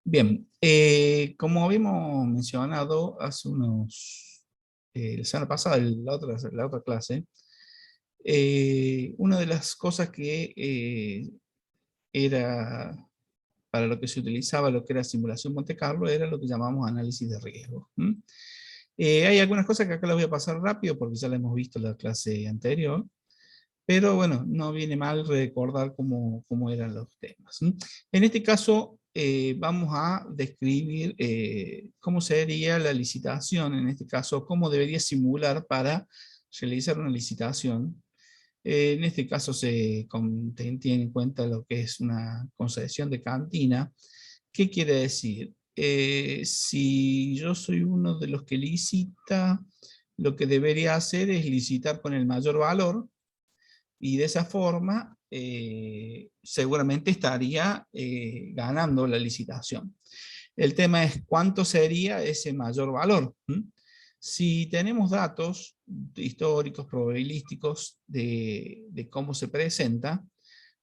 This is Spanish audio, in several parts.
Bien, como habíamos mencionado hace la semana pasada, en la otra clase, una de las cosas que era para lo que se utilizaba lo que era simulación Monte Carlo era lo que llamamos análisis de riesgo. Hay algunas cosas que acá las voy a pasar rápido porque ya las hemos visto en la clase anterior, pero bueno, no viene mal recordar cómo eran los temas. En este caso, vamos a describir cómo sería la licitación, en este caso, cómo debería simular para realizar una licitación. En este caso tiene en cuenta lo que es una concesión de cantina. ¿Qué quiere decir? Si yo soy uno de los que licita, lo que debería hacer es licitar con el mayor valor, y de esa forma seguramente estaría ganando la licitación. El tema es cuánto sería ese mayor valor. Si tenemos datos históricos, probabilísticos de cómo se presenta,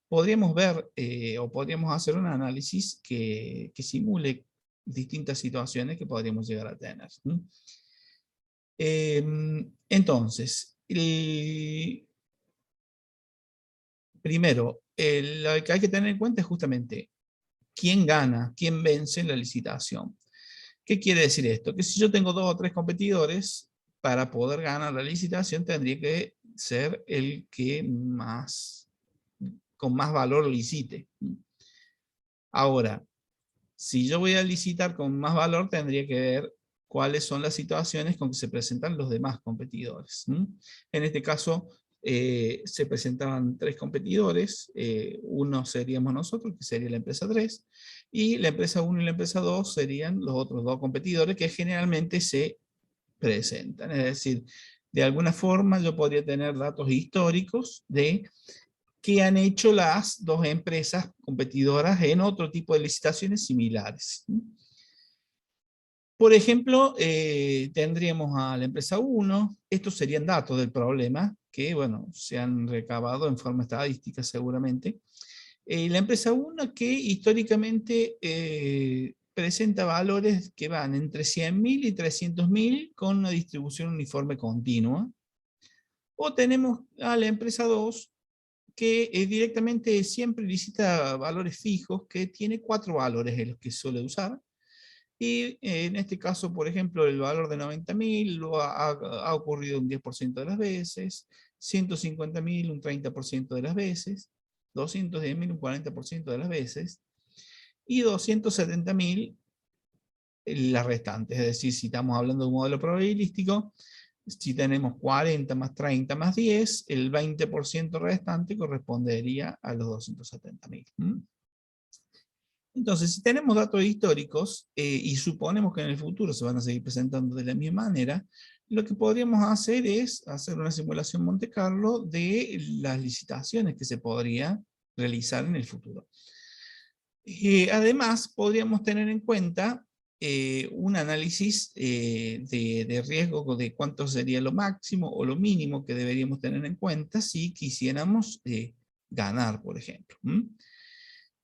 podríamos ver o podríamos hacer un análisis que simule distintas situaciones que podríamos llegar a tener. Entonces, primero, lo que hay que tener en cuenta es justamente quién gana, quién vence en la licitación. ¿Qué quiere decir esto? Que si yo tengo 2 o 3 competidores, para poder ganar la licitación tendría que ser el que con más valor licite. Ahora, si yo voy a licitar con más valor, tendría que ver cuáles son las situaciones con que se presentan los demás competidores. En este caso, se presentaban 3 competidores, uno seríamos nosotros, que sería la empresa 3, y la empresa 1 y la empresa 2 serían los otros 2 competidores que generalmente se presentan. Es decir, de alguna forma yo podría tener datos históricos de qué han hecho las 2 empresas competidoras en otro tipo de licitaciones similares. Por ejemplo, tendríamos a la empresa 1, estos serían datos del problema, que bueno, se han recabado en forma estadística seguramente. La empresa 1 que históricamente presenta valores que van entre 100.000 y 300.000 con una distribución uniforme continua. O tenemos a la empresa 2 que directamente siempre licita valores fijos, que tiene 4 valores en los que suele usar. Y en este caso, por ejemplo, el valor de 90.000 ha ocurrido un 10% de las veces, 150.000 un 30% de las veces, 210.000 un 40% de las veces, y 270.000 las restantes. Es decir, si estamos hablando de un modelo probabilístico, si tenemos 40 más 30 más 10, el 20% restante correspondería a los 270.000. Entonces, si tenemos datos históricos y suponemos que en el futuro se van a seguir presentando de la misma manera, lo que podríamos hacer es hacer una simulación Monte Carlo de las licitaciones que se podría realizar en el futuro. Además, podríamos tener en cuenta un análisis de riesgo de cuánto sería lo máximo o lo mínimo que deberíamos tener en cuenta si quisiéramos ganar, por ejemplo.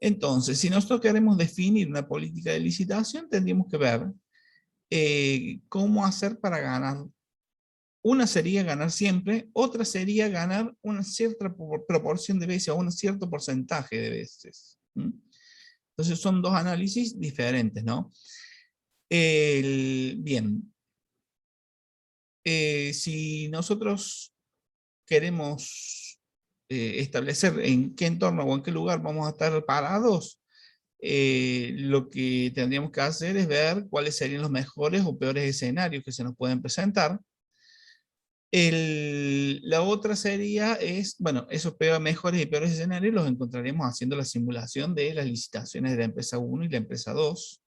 Entonces, si nosotros queremos definir una política de licitación, tendríamos que ver cómo hacer para ganar. Una sería ganar siempre, otra sería ganar una cierta proporción de veces o un cierto porcentaje de veces. Entonces son 2 análisis diferentes, ¿no? Bien, si nosotros queremos establecer en qué entorno o en qué lugar vamos a estar parados, lo que tendríamos que hacer es ver cuáles serían los mejores o peores escenarios que se nos pueden presentar. La otra sería, bueno, esos mejores y peores escenarios los encontraremos haciendo la simulación de las licitaciones de la empresa 1 y la empresa 2.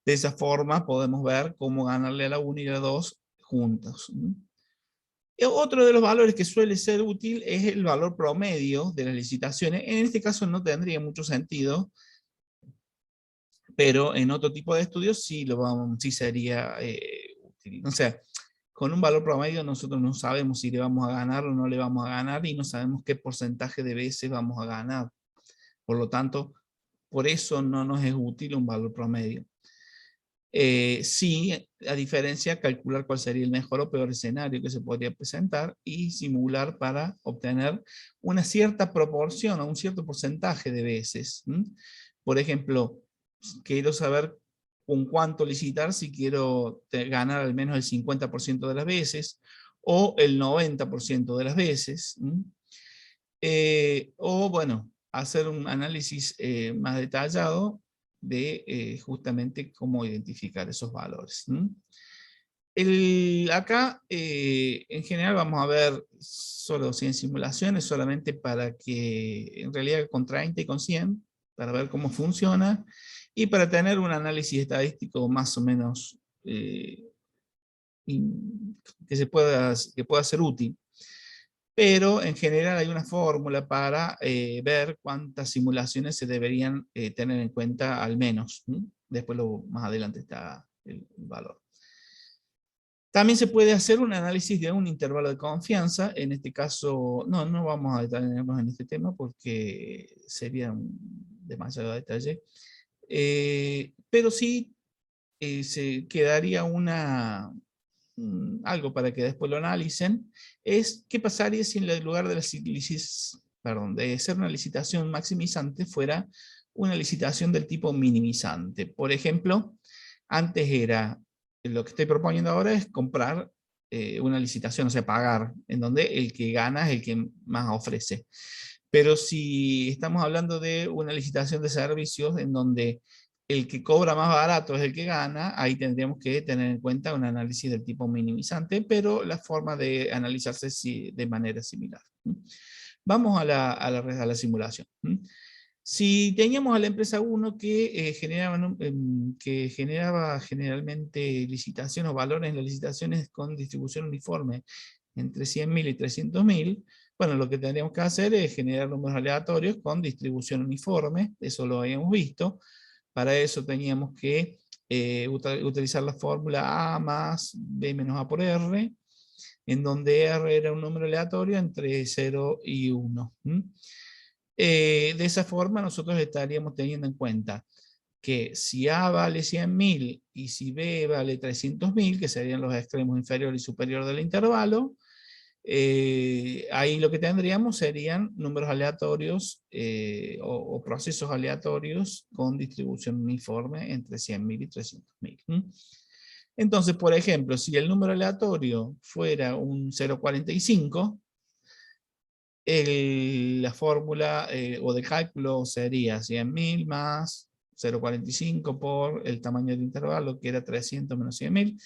De esa forma podemos ver cómo ganarle a la 1 y a la 2 juntos. Otro de los valores que suele ser útil es el valor promedio de las licitaciones. En este caso no tendría mucho sentido, pero en otro tipo de estudios sí sería útil. O sea, con un valor promedio nosotros no sabemos si le vamos a ganar o no le vamos a ganar y no sabemos qué porcentaje de veces vamos a ganar. Por lo tanto, por eso no nos es útil un valor promedio. Sí, a diferencia, calcular cuál sería el mejor o peor escenario que se podría presentar y simular para obtener una cierta proporción o un cierto porcentaje de veces. Por ejemplo, quiero saber con cuánto licitar si quiero ganar al menos el 50% de las veces o el 90% de las veces. O bueno, hacer un análisis más detallado de justamente cómo identificar esos valores. Acá, en general, vamos a ver solo 100 simulaciones, solamente para que, en realidad, con 30 y con 100, para ver cómo funciona, y para tener un análisis estadístico más o menos que pueda ser útil. Pero en general hay una fórmula para ver cuántas simulaciones se deberían tener en cuenta al menos. Después más adelante está el valor. También se puede hacer un análisis de un intervalo de confianza. En este caso, no vamos a detenernos en este tema porque sería demasiado detalle. Pero sí se quedaría algo para que después lo analicen, es qué pasaría si en lugar de, de ser una licitación maximizante fuera una licitación del tipo minimizante. Por ejemplo, antes era, lo que estoy proponiendo ahora es comprar una licitación, o sea, pagar, en donde el que gana es el que más ofrece. Pero si estamos hablando de una licitación de servicios en donde el que cobra más barato es el que gana, ahí tendríamos que tener en cuenta un análisis del tipo minimizante, pero la forma de analizarse de manera similar. Vamos a la simulación. Si teníamos a la empresa 1 que generaba generalmente licitaciones o valores en las licitaciones con distribución uniforme entre 100.000 y 300.000, bueno, lo que tendríamos que hacer es generar números aleatorios con distribución uniforme, eso lo habíamos visto. Para eso teníamos que utilizar la fórmula A más B menos A por R, en donde R era un número aleatorio entre 0 y 1. De esa forma nosotros estaríamos teniendo en cuenta que si A vale 100.000 y si B vale 300.000, que serían los extremos inferior y superior del intervalo, ahí lo que tendríamos serían números aleatorios o procesos aleatorios con distribución uniforme entre 100.000 y 300.000. Entonces, por ejemplo, si el número aleatorio fuera un 0,45, la fórmula o de cálculo sería 100.000 más 0,45 por el tamaño del intervalo, que era 300 menos 100.000.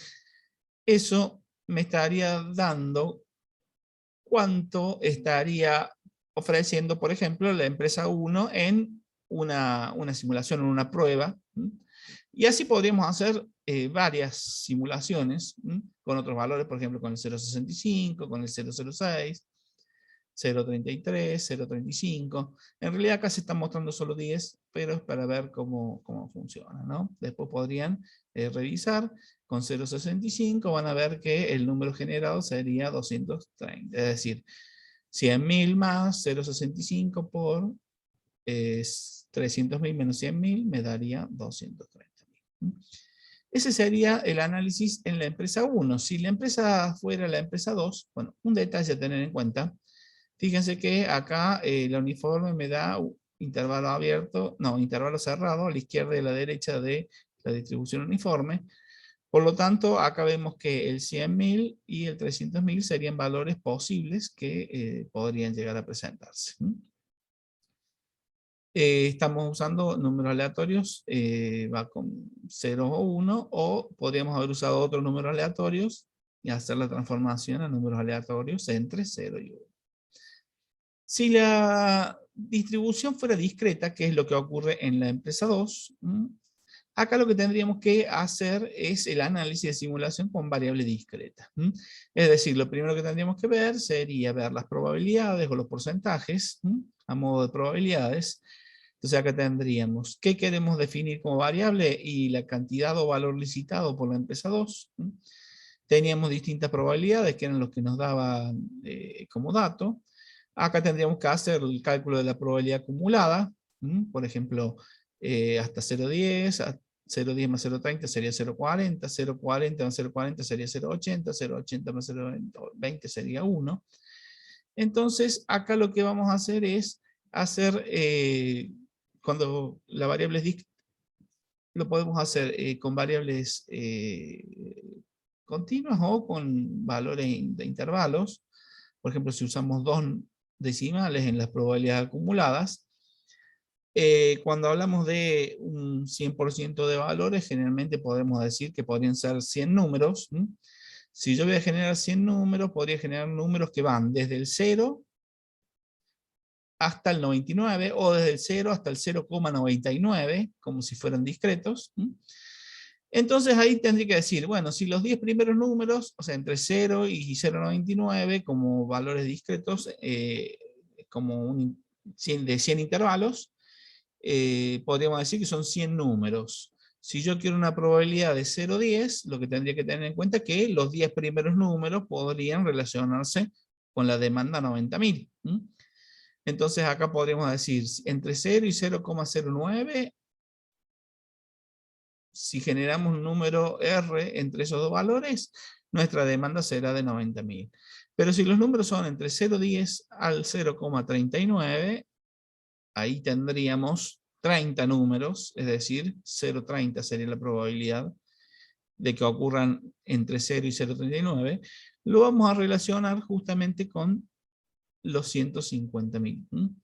Eso me estaría dando cuánto estaría ofreciendo, por ejemplo, la empresa 1 en una simulación, en una prueba. Y así podríamos hacer varias simulaciones con otros valores, por ejemplo, con el 0,65, con el 0,06, 0,33, 0,35. En realidad acá se están mostrando solo 10, pero es para ver cómo funciona, ¿no? Después podrían revisar con 0,65, van a ver que el número generado sería 230, es decir, 100.000 más 0,65 por 300.000 menos 100.000 me daría 230.000. Ese sería el análisis en la empresa 1. Si la empresa fuera la empresa 2, bueno, un detalle a tener en cuenta. Fíjense que acá la uniforme me da intervalo abierto, no, intervalo cerrado a la izquierda y a la derecha de la distribución uniforme. Por lo tanto, acá vemos que el 100.000 y el 300.000 serían valores posibles que podrían llegar a presentarse. Estamos usando números aleatorios, va con 0 o 1, o podríamos haber usado otros números aleatorios y hacer la transformación a números aleatorios entre 0 y 1. Si la distribución fuera discreta, que es lo que ocurre en la empresa 2, acá lo que tendríamos que hacer es el análisis de simulación con variable discreta. Es decir, lo primero que tendríamos que ver sería ver las probabilidades o los porcentajes a modo de probabilidades. Entonces acá tendríamos qué queremos definir como variable y la cantidad o valor licitado por la empresa 2. Teníamos distintas probabilidades que eran los que nos daban como dato. Acá tendríamos que hacer el cálculo de la probabilidad acumulada. Por ejemplo, hasta 0,10, 0,10 más 0,30 sería 0,40, 0,40 más 0,40 sería 0,80, 0,80 más 0,20 sería 1. Entonces, acá lo que vamos a hacer es hacer, cuando la variable es discreta, lo podemos hacer con variables continuas o con valores de intervalos. Por ejemplo, si usamos 2 decimales en las probabilidades acumuladas, cuando hablamos de un 100% de valores, generalmente podemos decir que podrían ser 100 números. Si yo voy a generar 100 números, podría generar números que van desde el 0 hasta el 99, o desde el 0 hasta el 0,99, como si fueran discretos. Entonces ahí tendría que decir, bueno, si los 10 primeros números, o sea, entre 0 y 0,99, como valores discretos, como de 100 intervalos, podríamos decir que son 100 números. Si yo quiero una probabilidad de 0,10, lo que tendría que tener en cuenta es que los 10 primeros números podrían relacionarse con la demanda 90.000. Entonces acá podríamos decir, entre 0 y 0,09, si generamos un número R entre esos dos valores, nuestra demanda será de 90.000. Pero si los números son entre 0,10 al 0,39, ahí tendríamos 30 números, es decir, 0,30 sería la probabilidad de que ocurran entre 0 y 0,39, lo vamos a relacionar justamente con los 150.000.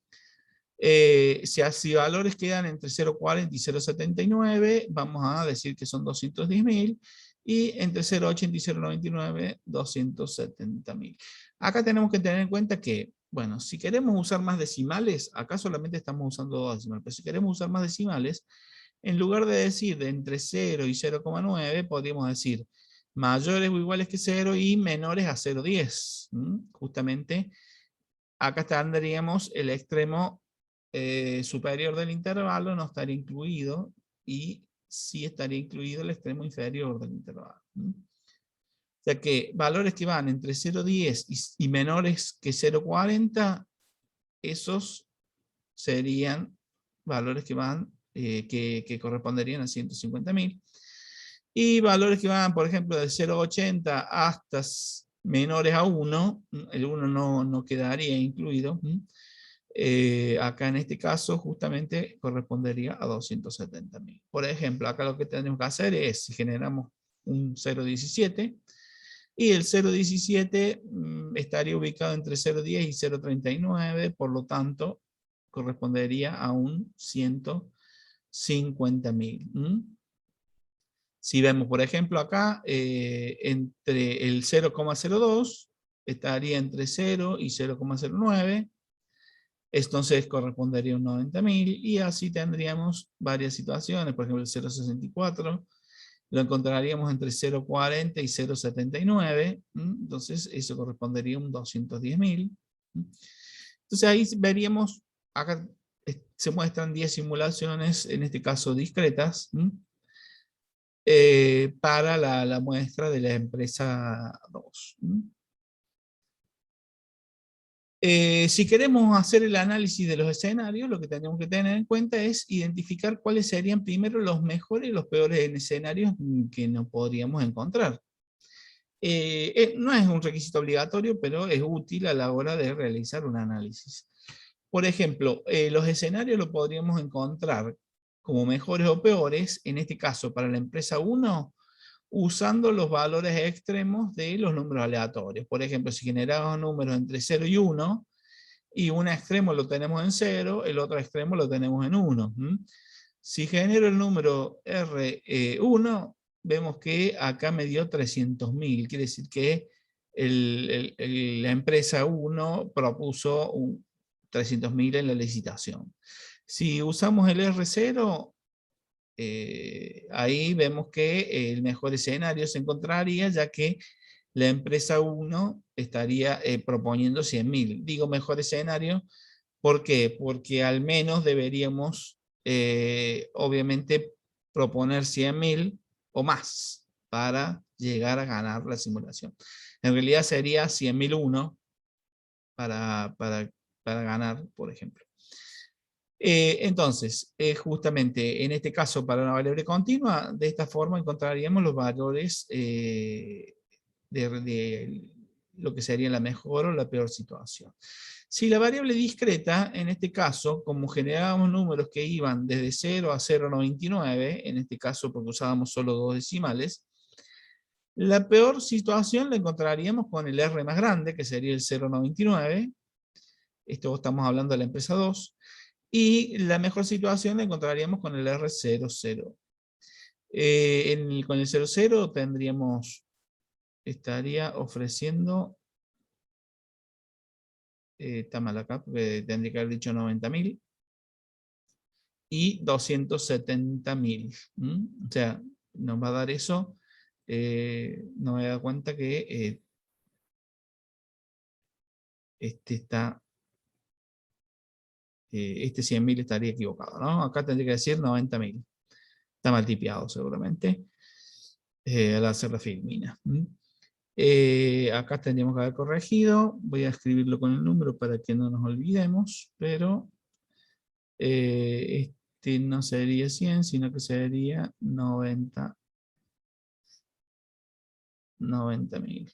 Si valores quedan entre 0,40 y 0,79, vamos a decir que son 210.000, y entre 0,80 y 0,99, 270.000. Acá tenemos que tener en cuenta que, bueno, si queremos usar más decimales, acá solamente estamos usando 2 decimales, pero si queremos usar más decimales, en lugar de decir de entre 0 y 0,9, podríamos decir mayores o iguales que 0 y menores a 0,10. Justamente acá tendríamos el extremo superior del intervalo, no estaría incluido, y sí estaría incluido el extremo inferior del intervalo. O sea que valores que van entre 0,10 y menores que 0,40, esos serían valores que van, que corresponderían a 150.000. Y valores que van, por ejemplo, de 0,80 hasta menores a 1, el 1 no quedaría incluido. Acá en este caso justamente correspondería a 270.000. Por ejemplo, acá lo que tenemos que hacer es, si generamos un 0,17, y el 0,17 estaría ubicado entre 0,10 y 0,39, por lo tanto, correspondería a un 150.000. Si vemos, por ejemplo, acá, entre el 0,02 estaría entre 0 y 0,09, entonces correspondería a un 90.000, y así tendríamos varias situaciones. Por ejemplo, el 0,64 lo encontraríamos entre 0,40 y 0,79, entonces eso correspondería a un 210.000. Entonces ahí veríamos, acá se muestran 10 simulaciones, en este caso discretas, para la muestra de la empresa 2. Si queremos hacer el análisis de los escenarios, lo que tenemos que tener en cuenta es identificar cuáles serían primero los mejores y los peores escenarios que nos podríamos encontrar. No es un requisito obligatorio, pero es útil a la hora de realizar un análisis. Por ejemplo, los escenarios los podríamos encontrar como mejores o peores, en este caso para la empresa 1, usando los valores extremos de los números aleatorios. Por ejemplo, si generamos números entre 0 y 1, y un extremo lo tenemos en 0, el otro extremo lo tenemos en 1. Si genero el número R1, vemos que acá me dio 300.000, quiere decir que la empresa 1 propuso 300.000 en la licitación. Si usamos el R0, ahí vemos que el mejor escenario se encontraría, ya que la empresa 1 estaría proponiendo 100.000. Digo mejor escenario, ¿por qué? Porque al menos deberíamos, obviamente, proponer 100.000 o más para llegar a ganar la simulación. En realidad sería 100.001 para ganar, por ejemplo. Entonces, justamente en este caso para una variable continua, de esta forma encontraríamos los valores de lo que sería la mejor o la peor situación. Si la variable discreta, en este caso, como generábamos números que iban desde 0 a 0,99, en este caso porque usábamos solo dos decimales, la peor situación la encontraríamos con el R más grande, que sería el 0,99. Esto estamos hablando de la empresa 2. Y la mejor situación la encontraríamos con el R00. Con el 00 estaría ofreciendo, está mal acá porque tendría que haber dicho 90.000, y 270.000. O sea, nos va a dar eso. No me da cuenta que este 100.000 estaría equivocado, ¿no? Acá tendría que decir 90.000. Está mal tipeado seguramente, al hacer la filmina. Acá tendríamos que haber corregido. Voy a escribirlo con el número para que no nos olvidemos, pero este no sería 100, sino que sería 90.000.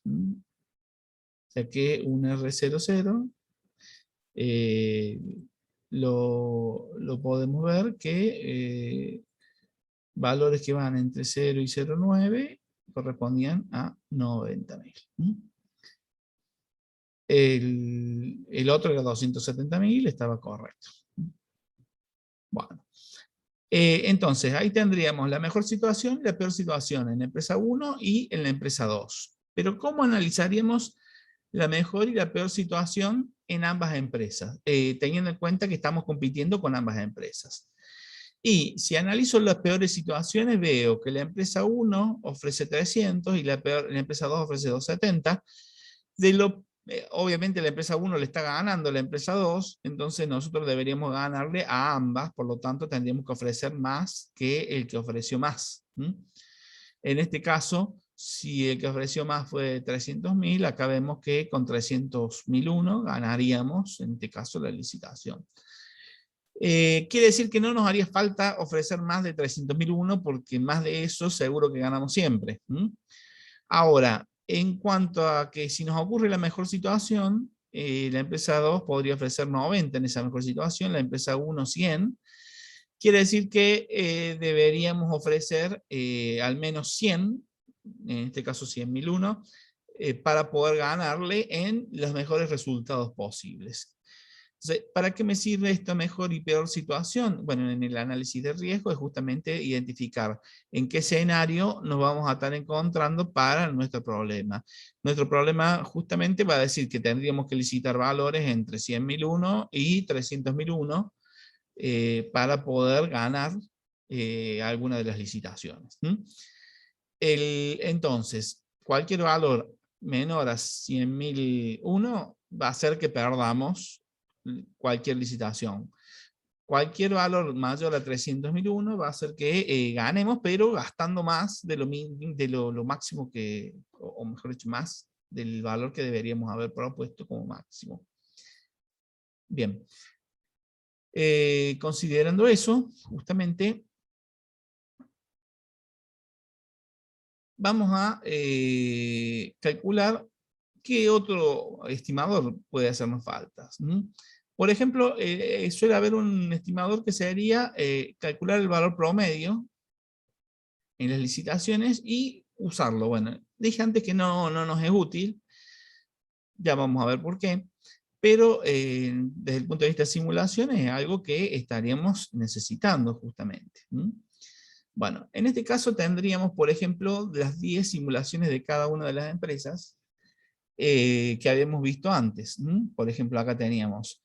O sea que un R00 lo podemos ver que valores que van entre 0 y 0,9 correspondían a 90.000. El otro era 270.000, estaba correcto. Bueno. Entonces, ahí tendríamos la mejor situación y la peor situación en la empresa 1 y en la empresa 2. Pero ¿cómo analizaríamos la mejor y la peor situación en ambas empresas? Teniendo en cuenta que estamos compitiendo con ambas empresas. Y si analizo las peores situaciones, veo que la empresa 1 ofrece 300 y la empresa 2 ofrece 270. Obviamente la empresa 1 le está ganando a la empresa 2, entonces nosotros deberíamos ganarle a ambas, por lo tanto tendríamos que ofrecer más que el que ofreció más. En este caso, si el que ofreció más fue 300.000, acá vemos que con 300.001 ganaríamos, en este caso, la licitación. Quiere decir que no nos haría falta ofrecer más de 300.001 porque más de eso seguro que ganamos siempre. Ahora, en cuanto a que si nos ocurre la mejor situación, la empresa 2 podría ofrecer 90 en esa mejor situación, la empresa 1 100. Quiere decir que deberíamos ofrecer al menos 100, en este caso 100.001, para poder ganarle en los mejores resultados posibles. Entonces, ¿para qué me sirve esta mejor y peor situación? Bueno, en el análisis de riesgo es justamente identificar en qué escenario nos vamos a estar encontrando para nuestro problema. Nuestro problema justamente va a decir que tendríamos que licitar valores entre 100.001 y 300.001 para poder ganar alguna de las licitaciones. Entonces, cualquier valor menor a 100.001 va a hacer que perdamos cualquier licitación. Cualquier valor mayor a 300.001 va a hacer que ganemos, pero gastando más de lo máximo que, o mejor dicho, más del valor que deberíamos haber propuesto como máximo. Bien. Considerando eso, justamente, vamos a calcular qué otro estimador puede hacernos faltas. Por ejemplo, suele haber un estimador que sería calcular el valor promedio en las licitaciones y usarlo. Bueno, dije antes que no nos es útil, ya vamos a ver por qué, pero desde el punto de vista de simulación es algo que estaríamos necesitando justamente. Bueno, en este caso tendríamos, por ejemplo, las 10 simulaciones de cada una de las empresas que habíamos visto antes. Por ejemplo, acá teníamos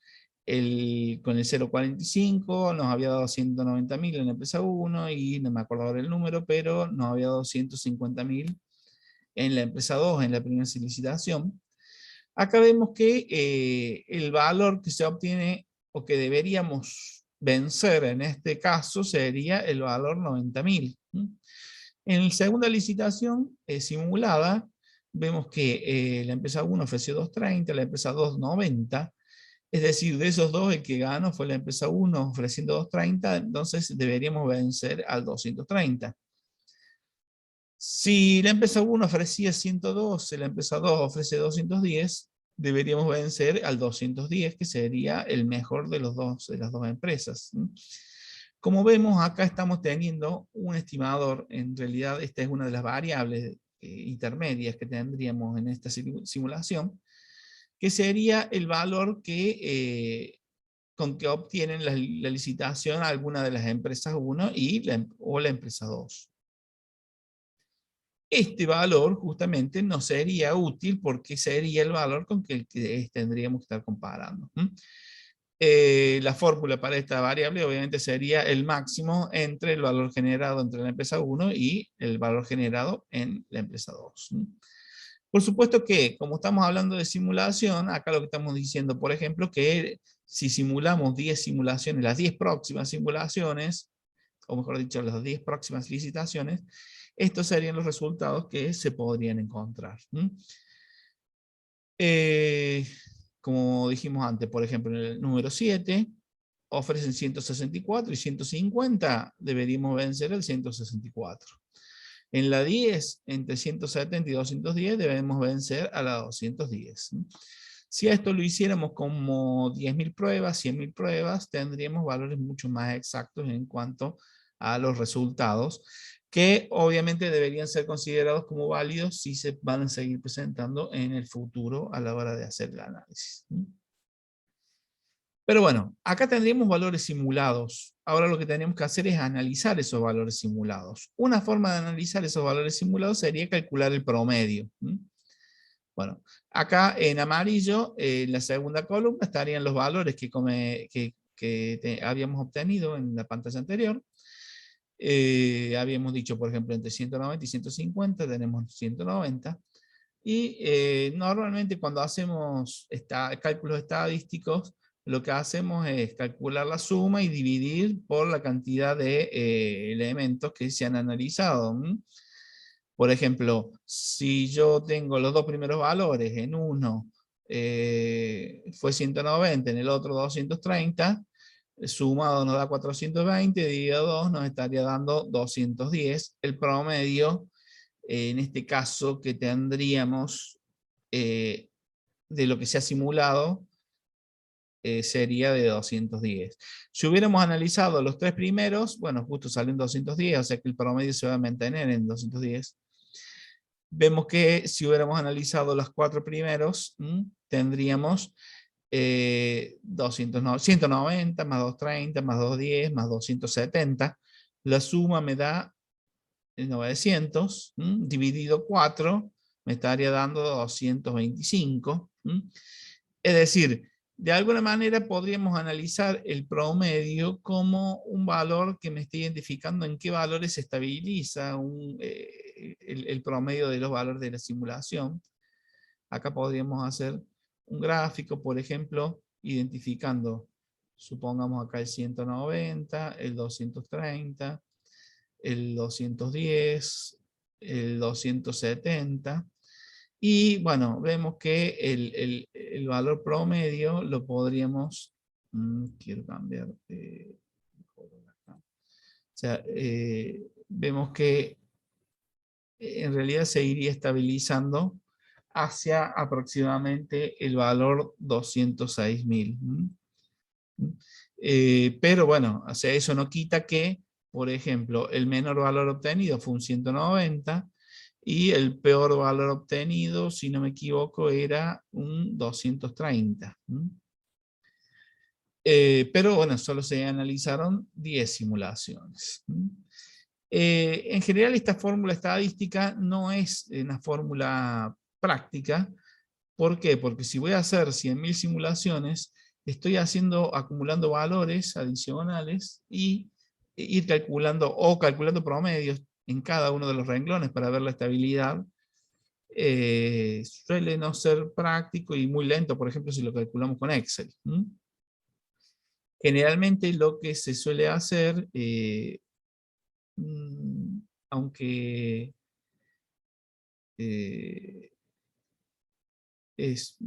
con el 0,45 nos había dado 190.000 en la empresa 1 y no me acuerdo ahora el número, pero nos había dado 150.000 en la empresa 2 en la primera licitación. Acá vemos que el valor que se obtiene o que deberíamos vencer en este caso sería el valor 90.000. En la segunda licitación simulada, vemos que la empresa 1 ofreció 230, la empresa 2 90, Es decir, de esos dos, el que ganó fue la empresa 1 ofreciendo 230, entonces deberíamos vencer al 230. Si la empresa 1 ofrecía 112, la empresa 2 ofrece 210, deberíamos vencer al 210, que sería el mejor de las dos empresas. Como vemos, acá estamos teniendo un estimador. En realidad, esta es una de las variables intermedias que tendríamos en esta simulación, que sería el valor con que obtienen la licitación alguna de las empresas 1 o la empresa 2. Este valor justamente no sería útil porque sería el valor con el que tendríamos que estar comparando. La fórmula para esta variable obviamente sería el máximo entre el valor generado entre la empresa 1 y el valor generado en la empresa 2. Por supuesto que, como estamos hablando de simulación, acá lo que estamos diciendo, por ejemplo, que si simulamos 10 simulaciones, las 10 próximas simulaciones, o mejor dicho, las 10 próximas licitaciones, estos serían los resultados que se podrían encontrar. Como dijimos antes, por ejemplo, en el número 7, ofrecen 164 y 150, deberíamos vencer el 164. En la 10, entre 170 y 210, debemos vencer a la 210. Si a esto lo hiciéramos como 10.000 pruebas, 100.000 pruebas, tendríamos valores mucho más exactos en cuanto a los resultados, que obviamente deberían ser considerados como válidos si se van a seguir presentando en el futuro a la hora de hacer el análisis. Pero bueno, acá tendríamos valores simulados. Ahora lo que tenemos que hacer es analizar esos valores simulados. Una forma de analizar esos valores simulados sería calcular el promedio. Bueno, acá en amarillo, en la segunda columna, estarían los valores que habíamos obtenido en la pantalla anterior. Habíamos dicho, por ejemplo, entre 190 y 150 tenemos 190. Y normalmente cuando hacemos cálculos estadísticos, lo que hacemos es calcular la suma y dividir por la cantidad de elementos que se han analizado. Por ejemplo, si yo tengo los dos primeros valores, en uno fue 190, en el otro 230, sumado nos da 420, dividido 2 nos estaría dando 210. El promedio, en este caso, que tendríamos de lo que se ha simulado, sería de 210. Si hubiéramos analizado los tres primeros, bueno, justo salió en 210, o sea que el promedio se va a mantener en 210. Vemos que si hubiéramos analizado los cuatro primeros, tendríamos 190 más 230 más 210 más 270. La suma me da 900, dividido 4, me estaría dando 225. Es decir, de alguna manera podríamos analizar el promedio como un valor que me esté identificando en qué valores se estabiliza el promedio de los valores de la simulación. Acá podríamos hacer un gráfico, por ejemplo, identificando, supongamos acá el 190, el 230, el 210, el 270. Y bueno, vemos que el valor promedio lo podríamos, quiero cambiar, o sea, vemos que en realidad se iría estabilizando hacia aproximadamente el valor 206.000. Pero bueno, o sea, eso no quita que, por ejemplo, el menor valor obtenido fue un 190 y el peor valor obtenido, si no me equivoco, era un 230. Pero bueno, solo se analizaron 10 simulaciones. En general, esta fórmula estadística no es una fórmula práctica. ¿Por qué? Porque si voy a hacer 100.000 simulaciones, estoy acumulando valores adicionales y ir calculando o calculando promedios en cada uno de los renglones para ver la estabilidad. Suele no ser práctico y muy lento, por ejemplo, si lo calculamos con Excel. Generalmente lo que se suele hacer, aunque es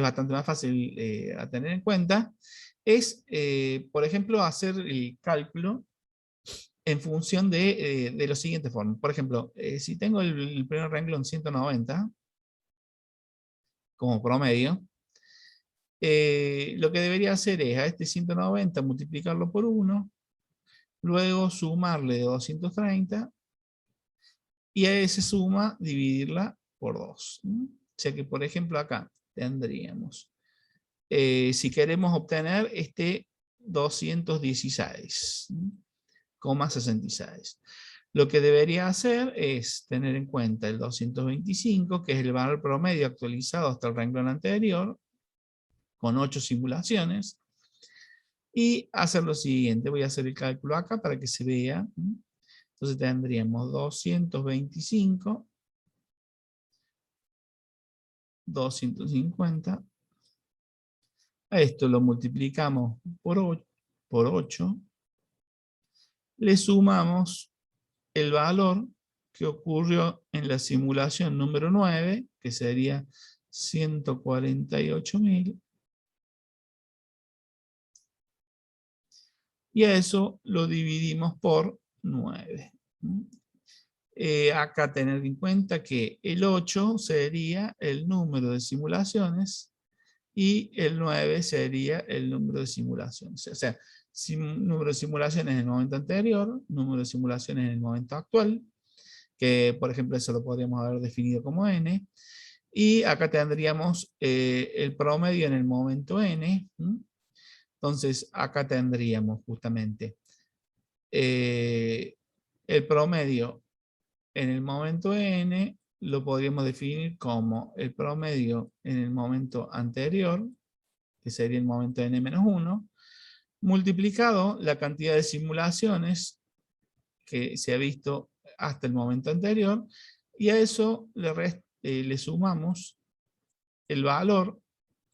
bastante más fácil a tener en cuenta, es, por ejemplo, hacer el cálculo en función de la siguiente forma. Por ejemplo, si tengo el primer renglón 190 como promedio, lo que debería hacer es a este 190 multiplicarlo por 1, luego sumarle 230 y a esa suma dividirla por 2. O sea que, por ejemplo, acá tendríamos, si queremos obtener este 216,66. Lo que debería hacer es tener en cuenta el 225, que es el valor promedio actualizado hasta el renglón anterior, con 8 simulaciones, y hacer lo siguiente. Voy a hacer el cálculo acá para que se vea. Entonces tendríamos 225, 250. A esto lo multiplicamos por 8. Le sumamos el valor que ocurrió en la simulación número 9, que sería 148.000. Y a eso lo dividimos por 9. Acá tener en cuenta que el 8 sería el número de simulaciones y el 9 sería el número de simulaciones. O sea, número de simulaciones en el momento anterior, número de simulaciones en el momento actual, que por ejemplo eso lo podríamos haber definido como n, y acá tendríamos el promedio en el momento n. Entonces acá tendríamos justamente el promedio en el momento n, lo podríamos definir como el promedio en el momento anterior, que sería el momento n-1, multiplicado la cantidad de simulaciones que se ha visto hasta el momento anterior, y a eso le sumamos el valor,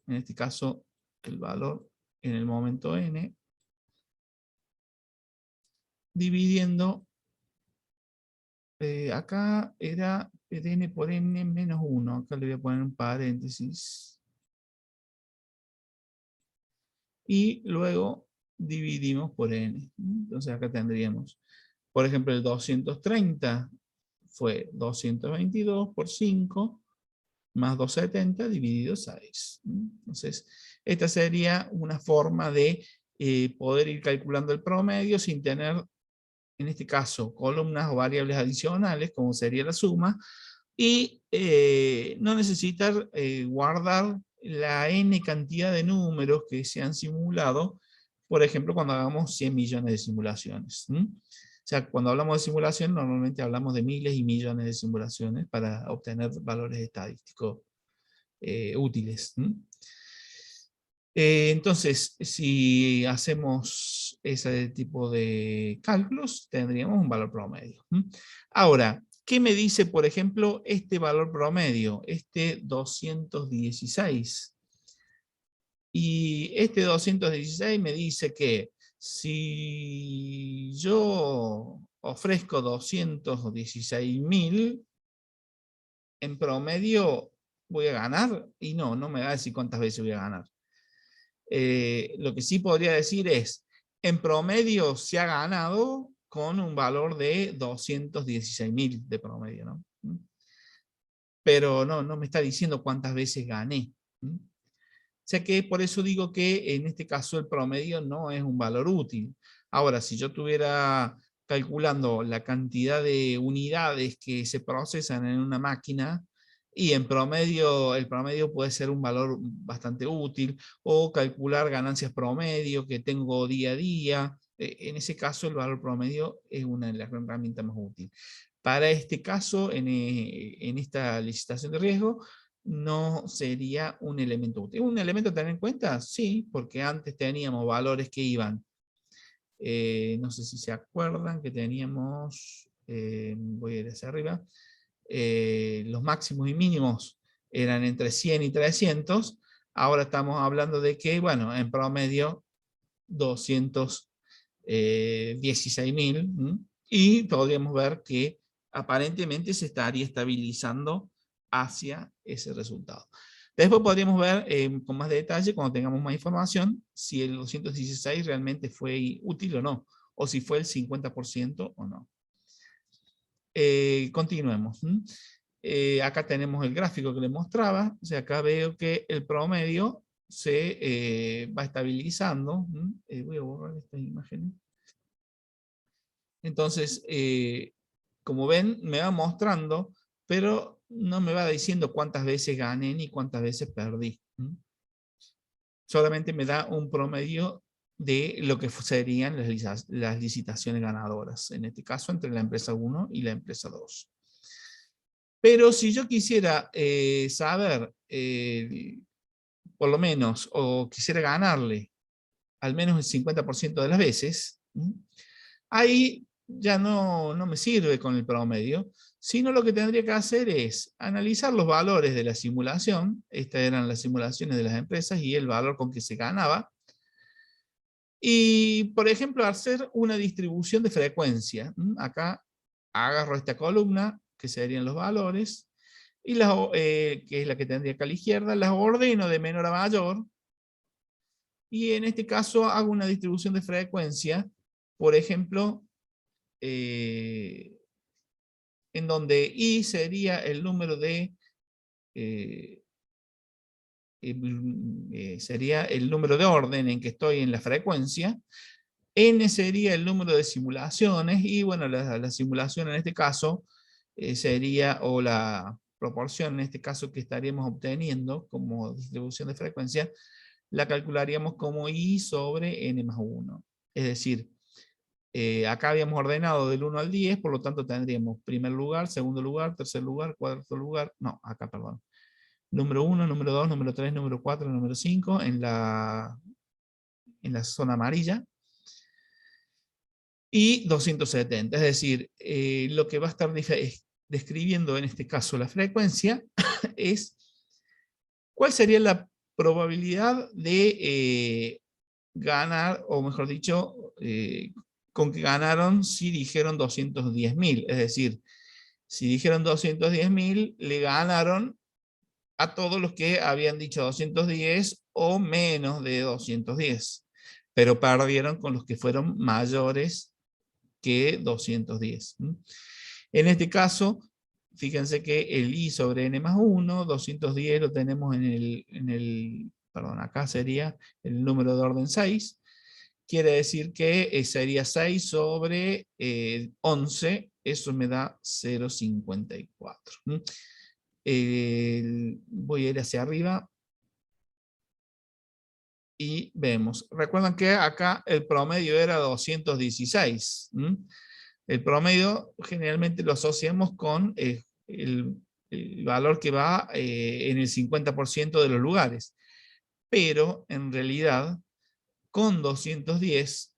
en este caso el valor en el momento n, dividiendo, acá era n por n menos 1, acá le voy a poner un paréntesis, y luego dividimos por n. Entonces acá tendríamos, por ejemplo, el 230 fue 222 por 5, más 270 dividido 6. Entonces, esta sería una forma de poder ir calculando el promedio sin tener, en este caso, columnas o variables adicionales, como sería la suma, y no necesitar guardar la n cantidad de números que se han simulado, por ejemplo, cuando hagamos 100 millones de simulaciones. O sea, cuando hablamos de simulación, normalmente hablamos de miles y millones de simulaciones para obtener valores estadísticos útiles. Entonces, si hacemos ese tipo de cálculos, tendríamos un valor promedio. Ahora, ¿qué me dice, por ejemplo, este valor promedio? Este 216. Y este 216 me dice que si yo ofrezco 216.000, en promedio voy a ganar. Y no me va a decir cuántas veces voy a ganar. Lo que sí podría decir es, en promedio se ha ganado con un valor de 216.000 de promedio, ¿no? Pero no me está diciendo cuántas veces gané. O sea que por eso digo que en este caso el promedio no es un valor útil. Ahora, si yo estuviera calculando la cantidad de unidades que se procesan en una máquina, y en promedio, el promedio puede ser un valor bastante útil, o calcular ganancias promedio que tengo día a día, en ese caso el valor promedio es una de las herramientas más útiles. Para este caso, en esta licitación de riesgo, no sería un elemento útil. ¿Un elemento a tener en cuenta? Sí, porque antes teníamos valores que iban, no sé si se acuerdan que teníamos, voy a ir hacia arriba, los máximos y mínimos eran entre 100 y 300, ahora estamos hablando de que, bueno, en promedio 216.000, y podríamos ver que aparentemente se estaría estabilizando hacia ese resultado. Después podríamos ver con más detalle, cuando tengamos más información, si el 216 realmente fue útil o no, o si fue el 50% o no. Continuemos. Acá tenemos el gráfico que les mostraba. O sea, acá veo que el promedio se va estabilizando. Voy a borrar esta imagen. Entonces, como ven, me va mostrando, pero no me va diciendo cuántas veces gané ni cuántas veces perdí. Solamente me da un promedio de lo que serían las licitaciones ganadoras, en este caso entre la empresa 1 y la empresa 2. Pero si yo quisiera saber, por lo menos, o quisiera ganarle al menos el 50% de las veces, ahí ya no me sirve con el promedio, sino lo que tendría que hacer es analizar los valores de la simulación. Estas eran las simulaciones de las empresas y el valor con que se ganaba. Y, por ejemplo, hacer una distribución de frecuencia. Acá agarro esta columna, que serían los valores, y que es la que tendría acá a la izquierda, las ordeno de menor a mayor, y en este caso hago una distribución de frecuencia, por ejemplo, en donde I sería el número de sería el número de orden en que estoy en la frecuencia, N sería el número de simulaciones, y bueno, la simulación en este caso sería, o la proporción en este caso que estaríamos obteniendo como distribución de frecuencia, la calcularíamos como I sobre N más 1. Es decir, acá habíamos ordenado del 1 al 10, por lo tanto tendríamos primer lugar, segundo lugar, tercer lugar, cuarto lugar, no, acá, perdón. Número 1, número 2, número 3, número 4, número 5 en la zona amarilla. Y 270, es decir, lo que va a estar describiendo en este caso la frecuencia es cuál sería la probabilidad de ganar, o mejor dicho, con que ganaron si dijeron 210.000. Es decir, si dijeron 210.000, le ganaron a todos los que habían dicho 210 o menos de 210, pero perdieron con los que fueron mayores que 210. En este caso, fíjense que el I sobre N más 1, 210 lo tenemos perdón, acá sería el número de orden 6, quiere decir que sería 6 sobre 11, eso me da 0,54. Voy a ir hacia arriba y vemos. Recuerdan que acá el promedio era 216. El promedio generalmente lo asociamos con el valor que va en el 50% de los lugares. Pero en realidad, con 210,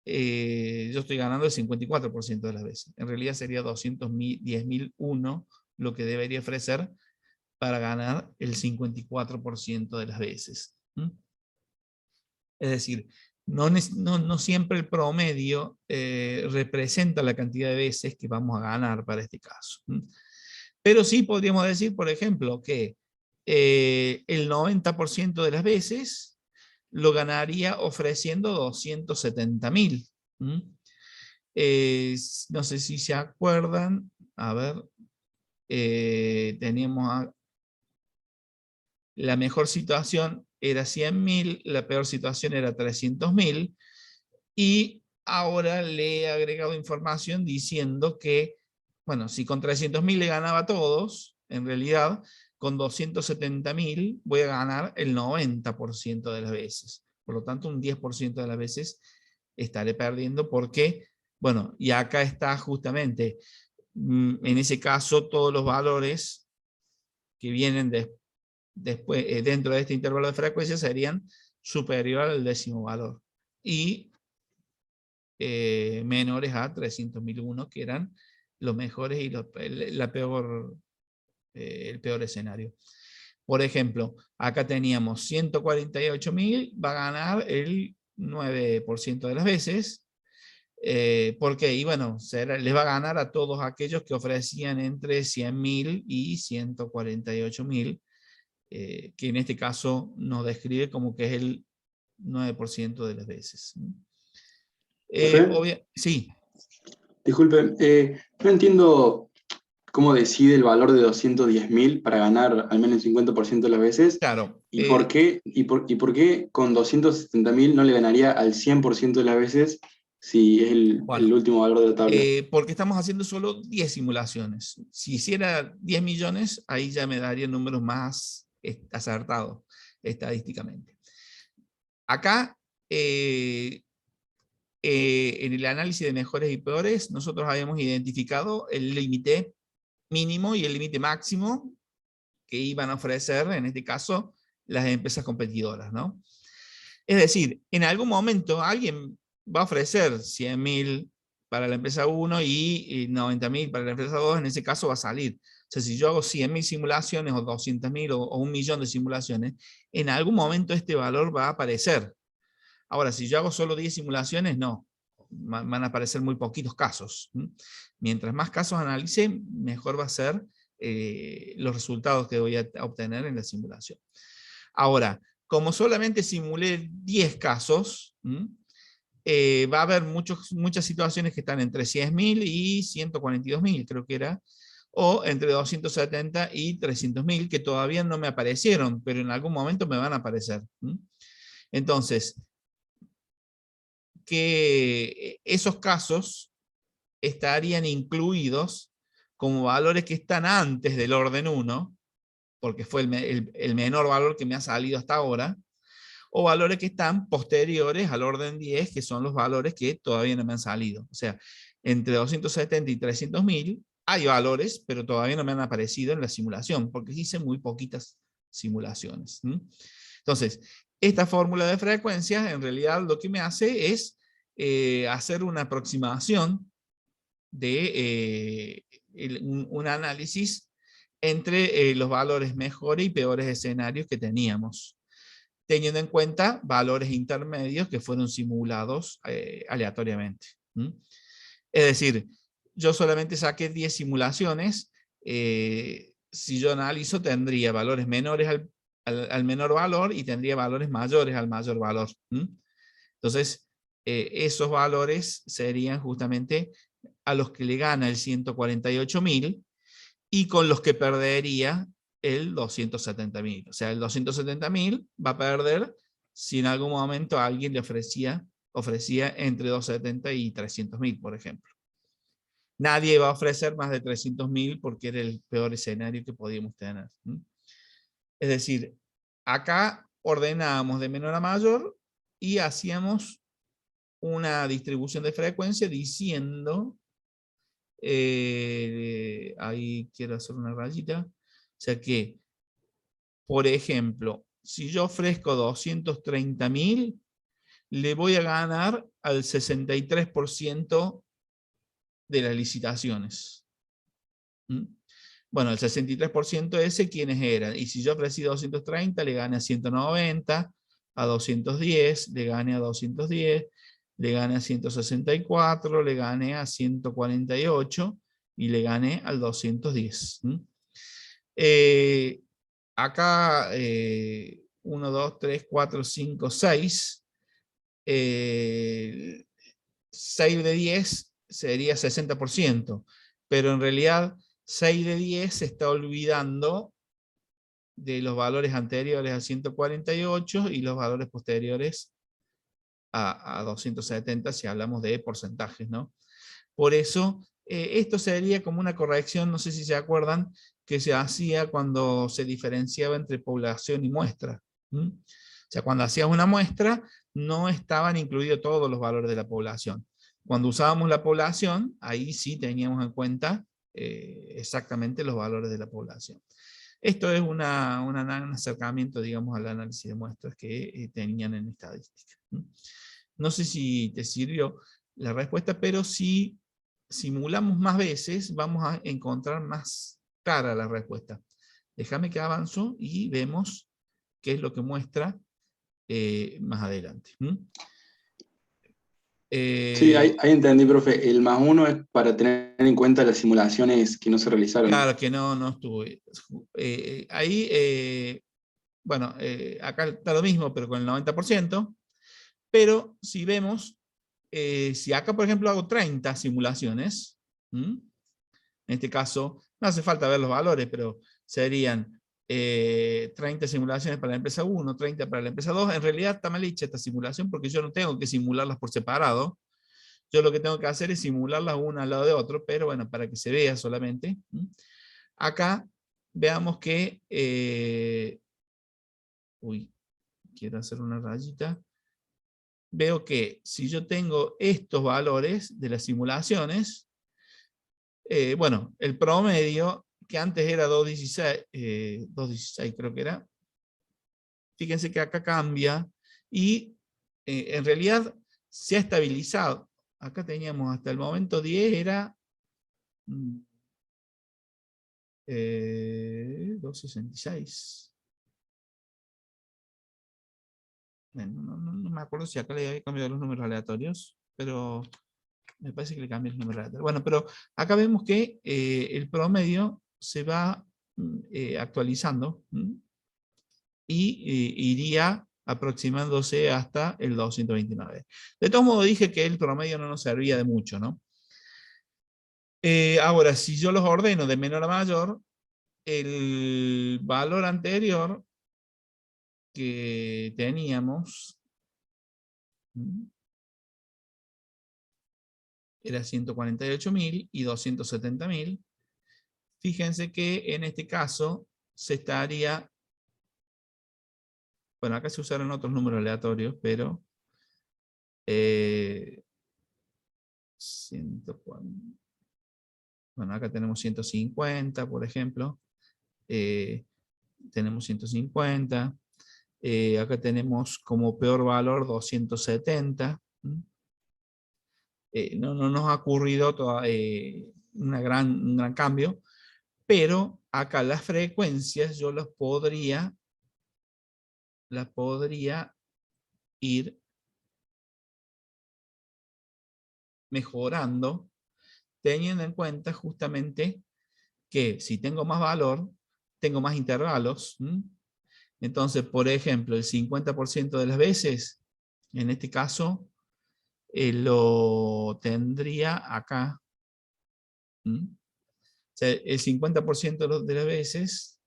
yo estoy ganando el 54% de las veces. En realidad sería 210.001 lo que debería ofrecer para ganar el 54% de las veces. Es decir, no siempre el promedio representa la cantidad de veces que vamos a ganar para este caso. Pero sí podríamos decir, por ejemplo, que el 90% de las veces lo ganaría ofreciendo 270.000. No sé si se acuerdan, a ver, teníamos la mejor situación era 100.000, la peor situación era 300.000, y ahora le he agregado información diciendo que, bueno, si con 300.000 le ganaba a todos, en realidad, con 270.000 voy a ganar el 90% de las veces. Por lo tanto, un 10% de las veces estaré perdiendo porque, bueno, y acá está justamente, en ese caso, todos los valores que vienen después, dentro de este intervalo de frecuencia serían superior al décimo valor y menores a 300.001, que eran los mejores y el peor escenario. Por ejemplo, acá teníamos 148.000, va a ganar el 9% de las veces. ¿Por qué? Y bueno, les va a ganar a todos aquellos que ofrecían entre 100.000 y 148.000, que en este caso nos describe como que es el 9% de las veces. Profe, Sí, disculpe, no entiendo cómo decide el valor de 210.000 para ganar al menos el 50% de las veces, claro. y por qué con 270.000 no le ganaría al 100% de las veces si es el Bueno, último valor de la tabla. porque estamos haciendo solo 10 simulaciones. Si hiciera 10 millones, ahí ya me daría números más acertados estadísticamente. Acá, en el análisis de mejores y peores, nosotros habíamos identificado el límite mínimo y el límite máximo que iban a ofrecer, en este caso, las empresas competidoras, ¿no? Es decir, en algún momento alguien va a ofrecer 100.000 para la empresa 1 y 90.000 para la empresa 2, en ese caso va a salir. O sea, si yo hago 100.000 simulaciones o 200.000 o 1.000.000 de simulaciones, en algún momento este valor va a aparecer. Ahora, si yo hago solo 10 simulaciones, no. Van a aparecer muy poquitos casos. Mientras más casos analice, mejor va a ser los resultados que voy a obtener en la simulación. Ahora, como solamente simulé 10 casos, va a haber muchas situaciones que están entre 100.000 y 142.000, creo que era, o entre 270 y 300.000, que todavía no me aparecieron, pero en algún momento me van a aparecer. Entonces, que esos casos estarían incluidos como valores que están antes del orden 1, porque fue el menor valor que me ha salido hasta ahora, o valores que están posteriores al orden 10, que son los valores que todavía no me han salido. O sea, entre 270 y 300.000 hay valores, pero todavía no me han aparecido en la simulación, porque hice muy poquitas simulaciones. Entonces, esta fórmula de frecuencias en realidad lo que me hace es hacer una aproximación de un análisis entre los valores mejores y peores escenarios que teníamos, teniendo en cuenta valores intermedios que fueron simulados aleatoriamente. Es decir, yo solamente saqué 10 simulaciones. Si yo analizo, tendría valores menores al menor valor y tendría valores mayores al mayor valor. Entonces, esos valores serían justamente a los que le gana el 148.000 y con los que perdería el 270.000. O sea, el 270.000 va a perder si en algún momento alguien le ofrecía entre 270 y 300.000, por ejemplo. Nadie va a ofrecer más de 300.000 porque era el peor escenario que podíamos tener. Es decir, acá ordenábamos de menor a mayor y hacíamos una distribución de frecuencia diciendo, ahí quiero hacer una rayita, o sea que, por ejemplo, si yo ofrezco 230.000, le voy a ganar al 63% de las licitaciones. Bueno, el 63% ese, ¿quiénes eran? Y si yo ofrecí 230, le gane a 190, a 210, le gane a 210, le gane a 164, le gane a 148 y le gane al 210. Acá 1, 2, 3, 4, 5, 6. 6 de 10 sería 60%, pero en realidad 6 de 10 se está olvidando de los valores anteriores a 148 y los valores posteriores a 270 si hablamos de porcentajes, ¿no? Por eso, esto sería como una corrección, no sé si se acuerdan, que se hacía cuando se diferenciaba entre población y muestra. O sea, cuando hacías una muestra, no estaban incluidos todos los valores de la población. Cuando usábamos la población, ahí sí teníamos en cuenta exactamente los valores de la población. Esto es un acercamiento, digamos, al análisis de muestras que tenían en estadística. No sé si te sirvió la respuesta, pero si simulamos más veces, vamos a encontrar más clara la respuesta. Déjame que avanzo y vemos qué es lo que muestra más adelante. Sí, Eh, ahí entendí, profe. El más uno es para tener en cuenta las simulaciones que no se realizaron. claro que no estuvo. Ahí, bueno, acá está lo mismo, pero con el 90%. Pero si vemos, si acá, por ejemplo, hago 30 simulaciones, ¿m? En este caso, no hace falta ver los valores, pero serían 30 simulaciones para la empresa 1, 30 para la empresa 2. En realidad está mal hecha esta simulación porque yo no tengo que simularlas por separado. Yo lo que tengo que hacer es simularlas una al lado de otro, pero bueno, para que se vea solamente. Acá veamos que, uy, quiero hacer una rayita. Veo que si yo tengo estos valores de las simulaciones, bueno, el promedio, que antes era 2.16, 2.16 creo que era, fíjense que acá cambia y en realidad se ha estabilizado. Acá teníamos hasta el momento 10, era 2.66. Bueno, no me acuerdo si acá le había cambiado los números aleatorios, pero me parece que le cambié el número aleatorio. Bueno, pero acá vemos que el promedio se va actualizando y iría aproximándose hasta el 229. De todos modos dije que el promedio no nos servía de mucho, ¿no? Ahora, si yo los ordeno de menor a mayor, el valor anterior que teníamos era 148.000 y 270.000. Fíjense que en este caso se estaría, bueno, acá se usaron otros números aleatorios, pero 140, bueno, acá tenemos 150, por ejemplo, eh, tenemos 150, acá tenemos como peor valor 270. No nos ha ocurrido un gran cambio, pero acá las frecuencias yo las podría ir mejorando, teniendo en cuenta justamente que si tengo más valor, tengo más intervalos. Entonces, por ejemplo, el 50% de las veces, en este caso, lo tendría acá. O sea, el 50% de las veces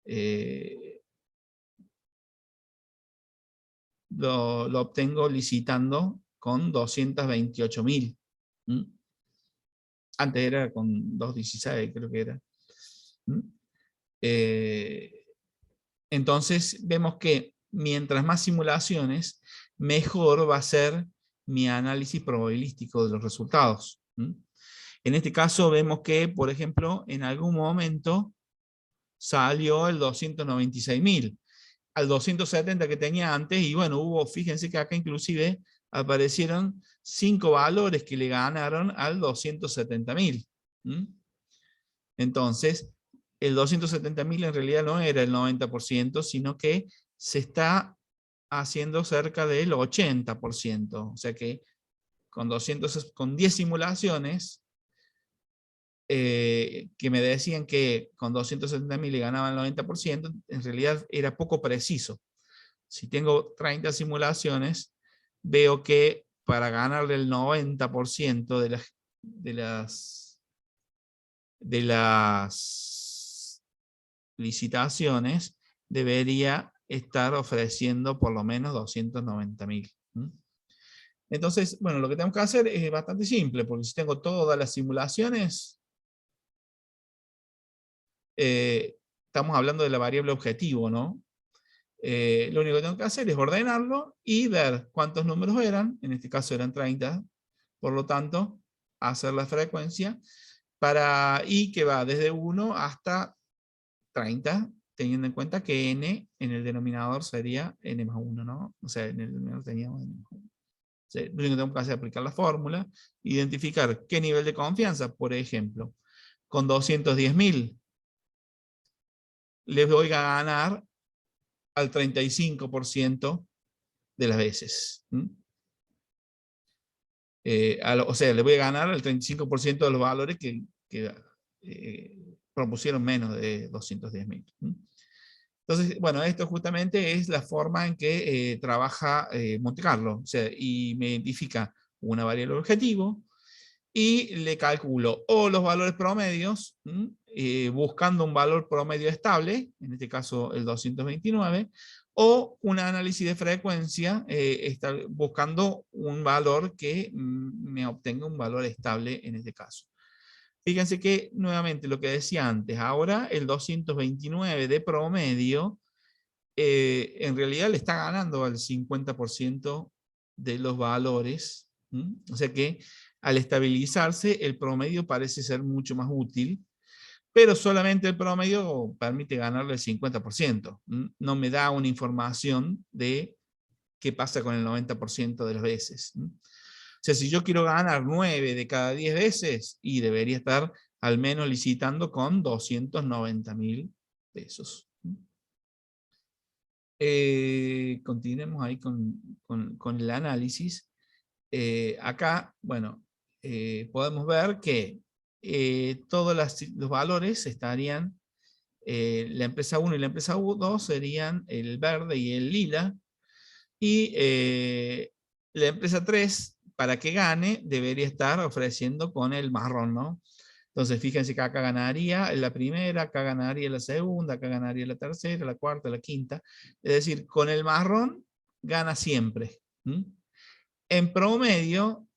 eh, lo obtengo licitando con 228.000. Antes era con 216, creo que era. Eh, entonces vemos que mientras más simulaciones, mejor va a ser mi análisis probabilístico de los resultados. En este caso vemos que, por ejemplo, en algún momento salió el 296.000 al 270 que tenía antes, y bueno, fíjense que acá inclusive aparecieron 5 valores que le ganaron al 270.000. Entonces, el 270.000 en realidad no era el 90%, sino que se está haciendo cerca del 80%. O sea que con 10 simulaciones, que me decían que con 270.000 le ganaban el 90%, en realidad era poco preciso. Si tengo 30 simulaciones, veo que para ganarle el 90% de las licitaciones, debería estar ofreciendo por lo menos 290.000. Entonces, bueno, lo que tenemos que hacer es bastante simple, porque si tengo todas las simulaciones, estamos hablando de la variable objetivo, ¿no? Lo único que tengo que hacer es ordenarlo y ver cuántos números eran, en este caso eran 30, por lo tanto, hacer la frecuencia y que va desde 1 hasta 30, teniendo en cuenta que n en el denominador sería n más 1, ¿no? O sea, en el denominador teníamos n más 1. O sea, lo único que tengo que hacer es aplicar la fórmula, identificar qué nivel de confianza, por ejemplo, con 210.000 les voy a ganar al 35% de las veces. O sea, le voy a ganar el 35% de los valores que propusieron menos de 210.000. Entonces, bueno, esto justamente es la forma en que trabaja Monte Carlo. O sea, y me identifica una variable objetivo y le calculo o los valores promedios, buscando un valor promedio estable, en este caso el 229, o un análisis de frecuencia buscando un valor que me obtenga un valor estable en este caso. Fíjense que, nuevamente, lo que decía antes, ahora el 229 de promedio, en realidad le está ganando al 50% de los valores. O sea que al estabilizarse, el promedio parece ser mucho más útil, pero solamente el promedio permite ganarle el 50%. No me da una información de qué pasa con el 90% de las veces. O sea, si yo quiero ganar 9 de cada 10 veces, y debería estar al menos licitando con 290.000 pesos. Continuemos ahí con el análisis. Acá, bueno, podemos ver que todos los valores estarían, la empresa 1 y la empresa 2 serían el verde y el lila, y la empresa 3, para que gane, debería estar ofreciendo con el marrón, ¿no? Entonces, fíjense que acá ganaría la primera, acá ganaría la segunda, acá ganaría la tercera, la cuarta, la quinta. Es decir, con el marrón gana siempre. En promedio,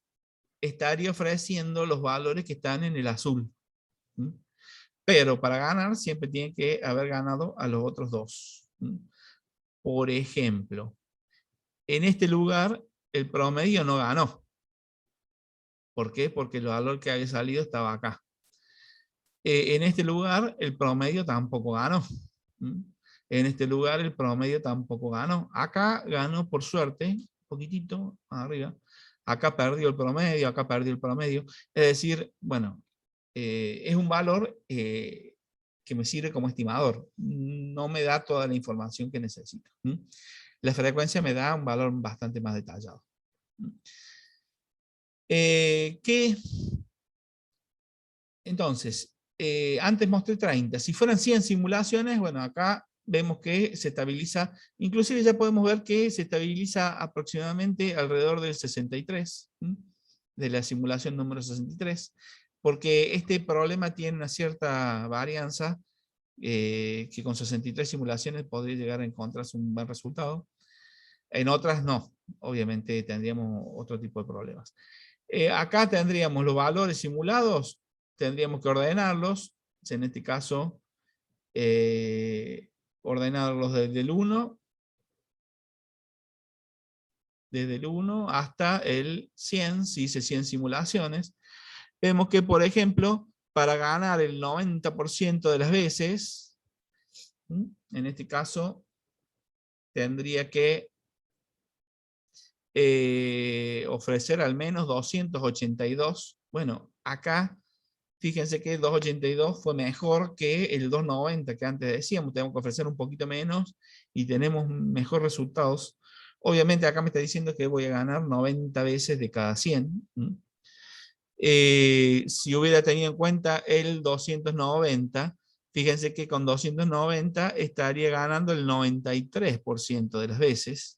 estaría ofreciendo los valores que están en el azul. Pero para ganar, siempre tiene que haber ganado a los otros dos. Por ejemplo, en este lugar, el promedio no ganó. ¿Por qué? Porque el valor que había salido estaba acá. En este lugar, el promedio tampoco ganó. En este lugar, el promedio tampoco ganó. Acá ganó por suerte, un poquitito más arriba. Acá perdió el promedio, acá perdió el promedio. Es decir, bueno, es un valor que me sirve como estimador. No me da toda la información que necesito. La frecuencia me da un valor bastante más detallado. Entonces, antes mostré 30. Si fueran 100 simulaciones, bueno, acá vemos que se estabiliza, inclusive ya podemos ver que se estabiliza aproximadamente alrededor del 63, de la simulación número 63, porque este problema tiene una cierta varianza, que con 63 simulaciones podría llegar a encontrarse un buen resultado. En otras no, obviamente tendríamos otro tipo de problemas. Acá tendríamos los valores simulados, tendríamos que ordenarlos, en este caso, ordenarlos desde el 1 hasta el 100, si hice 100 simulaciones. Vemos que, por ejemplo, para ganar el 90% de las veces, en este caso, tendría que ofrecer al menos 282. Bueno, acá fíjense que 282 fue mejor que el 290 que antes decíamos. Tenemos que ofrecer un poquito menos y tenemos mejores resultados. Obviamente acá me está diciendo que voy a ganar 90 veces de cada 100. Si hubiera tenido en cuenta el 290, fíjense que con 290 estaría ganando el 93% de las veces.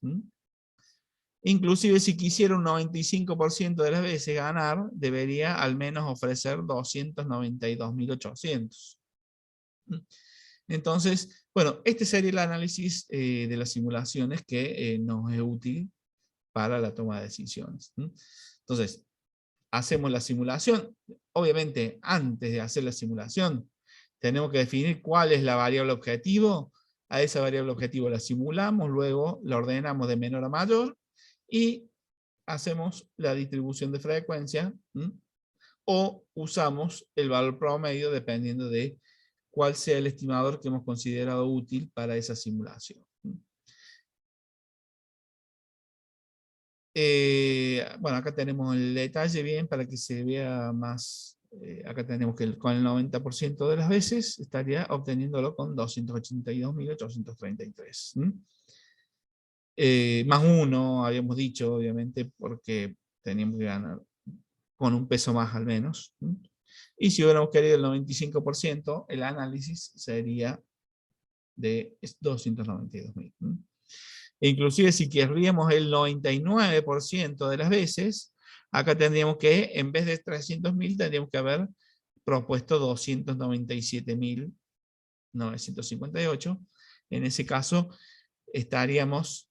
Inclusive si quisiera un 95% de las veces ganar, debería al menos ofrecer 292.800. Entonces, bueno, este sería el análisis de las simulaciones que nos es útil para la toma de decisiones. Entonces, hacemos la simulación. Obviamente, antes de hacer la simulación, tenemos que definir cuál es la variable objetivo. A esa variable objetivo la simulamos, luego la ordenamos de menor a mayor, y hacemos la distribución de frecuencia, o usamos el valor promedio dependiendo de cuál sea el estimador que hemos considerado útil para esa simulación. Bueno, acá tenemos el detalle bien para que se vea más. Acá tenemos que con el 90% de las veces estaría obteniéndolo con 282.833. Más 1, habíamos dicho, obviamente, porque teníamos que ganar con un peso más al menos. Y si hubiéramos querido el 95%, el análisis sería de 292.000. Inclusive si querríamos el 99% de las veces, acá tendríamos que, en vez de 300.000, tendríamos que haber propuesto 297.958. En ese caso, estaríamos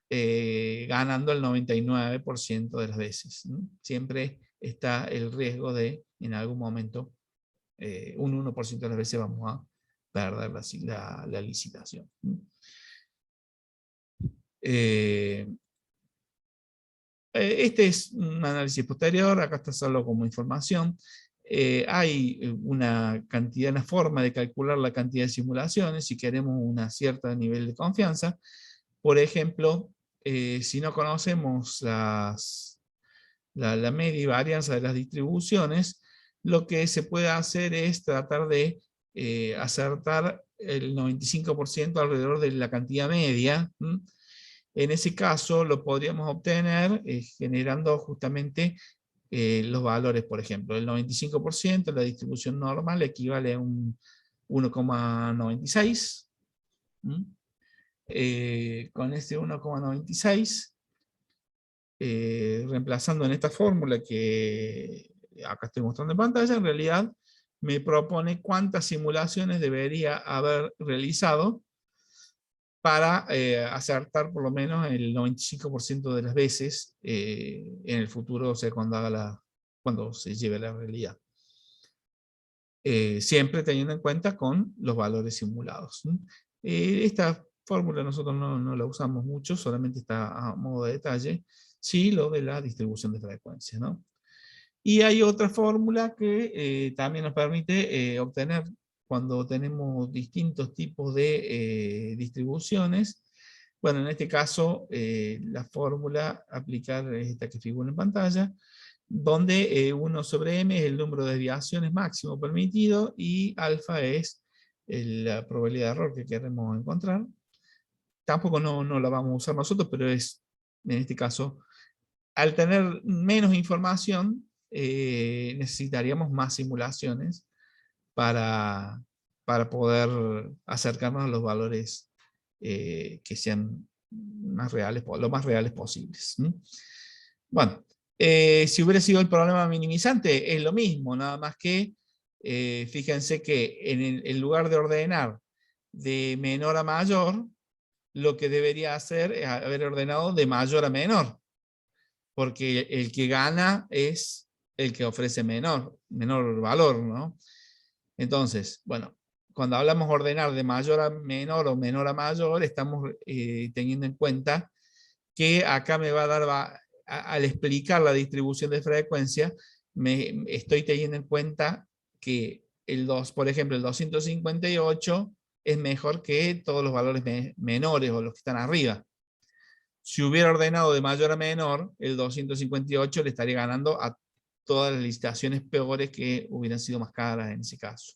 ganando el 99% de las veces. Siempre está el riesgo de, en algún momento, un 1% de las veces vamos a perder la licitación. Este es un análisis posterior, acá está solo como información. Hay una forma de calcular la cantidad de simulaciones si queremos un cierto nivel de confianza. Por ejemplo, si no conocemos la media y varianza de las distribuciones, lo que se puede hacer es tratar de acertar el 95% alrededor de la cantidad media. En ese caso lo podríamos obtener generando justamente los valores, por ejemplo, el 95%, la distribución normal equivale a un 1,96. Con este 1,96, reemplazando en esta fórmula que acá estoy mostrando en pantalla, en realidad me propone cuántas simulaciones debería haber realizado para acertar por lo menos el 95% de las veces en el futuro, o sea, cuando se lleve a la realidad. Siempre teniendo en cuenta con los valores simulados. Esta fórmula nosotros no la usamos mucho, solamente está a modo de detalle, sí lo de la distribución de frecuencia, ¿no? Y hay otra fórmula que también nos permite obtener, cuando tenemos distintos tipos de distribuciones. Bueno, en este caso, la fórmula a aplicar es esta que figura en pantalla, donde 1 sobre m es el número de desviaciones máximo permitido y alfa es la probabilidad de error que queremos encontrar. Tampoco no la vamos a usar nosotros, pero es, en este caso, al tener menos información, necesitaríamos más simulaciones para poder acercarnos a los valores que sean más reales, lo más reales posibles. Bueno, si hubiera sido el problema minimizante, es lo mismo, nada más que fíjense que en lugar de ordenar de menor a mayor, lo que debería hacer es haber ordenado de mayor a menor, porque el que gana es el que ofrece menor valor, ¿no? Entonces, bueno, cuando hablamos de ordenar de mayor a menor o menor a mayor, estamos teniendo en cuenta que acá me va a dar, al explicar la distribución de frecuencia, me estoy teniendo en cuenta que por ejemplo, el 258 es mejor que todos los valores menores o los que están arriba. Si hubiera ordenado de mayor a menor, el 258 le estaría ganando a todas las licitaciones peores que hubieran sido más caras en ese caso.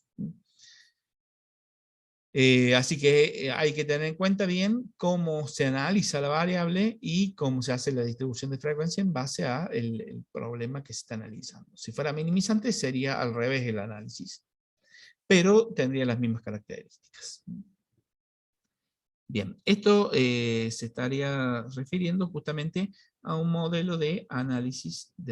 Así que hay que tener en cuenta bien cómo se analiza la variable y cómo se hace la distribución de frecuencia en base a el problema que se está analizando. Si fuera minimizante sería al revés el análisis, pero tendría las mismas características. Bien, esto se estaría refiriendo justamente a un modelo de análisis de